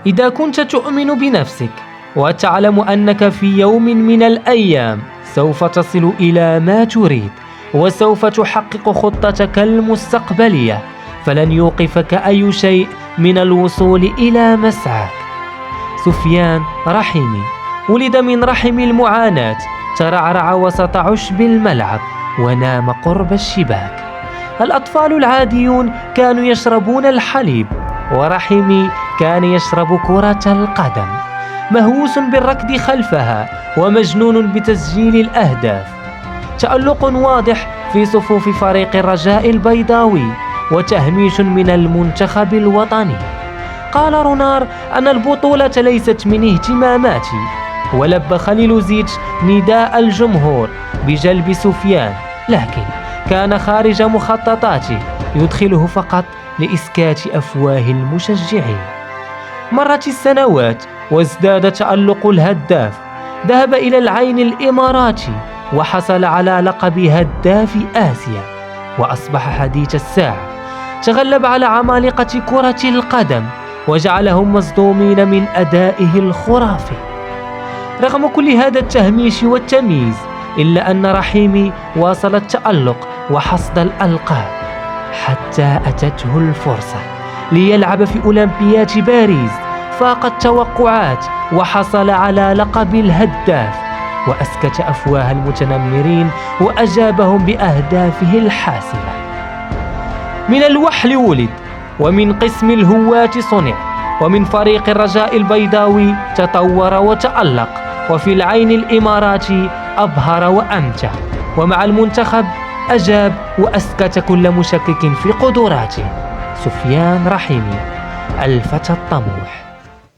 إذا كنت تؤمن بنفسك وتعلم أنك في يوم من الأيام سوف تصل إلى ما تريد وسوف تحقق خطتك المستقبلية، فلن يوقفك أي شيء من الوصول إلى مسعاك. سفيان رحيمي ولد من رحم المعاناة، ترعرع وسط عشب الملعب ونام قرب الشباك. الأطفال العاديون كانوا يشربون الحليب، ورحيمي كان يشرب كرة القدم، مهووس بالركض خلفها ومجنون بتسجيل الأهداف. تألق واضح في صفوف فريق الرجاء البيضاوي وتهميش من المنتخب الوطني. قال رونار أن البطولة ليست من اهتماماتي، ولبى خليلوزيتش نداء الجمهور بجلب سفيان، لكن كان خارج مخططاته، يدخله فقط لإسكات أفواه المشجعين. مرت السنوات وازداد تألق الهداف، ذهب إلى العين الإماراتي وحصل على لقب هداف آسيا وأصبح حديث الساعة. تغلب على عمالقة كرة القدم وجعلهم مصدومين من أدائه الخرافي. رغم كل هذا التهميش والتمييز، إلا أن رحيمي واصل التألق وحصد الألقاب حتى أتته الفرصة ليلعب في أولمبياد باريس. فاق التوقعات وحصل على لقب الهداف وأسكت أفواه المتنمرين وأجابهم بأهدافه الحاسمة. من الوحل ولد، ومن قسم الهواة صنع، ومن فريق الرجاء البيضاوي تطور وتألق، وفي العين الإماراتي أبهر وأمتع، ومع المنتخب أجاب وأسكت كل مشكك في قدراته. سفيان رحيمي، الفتى الطموح.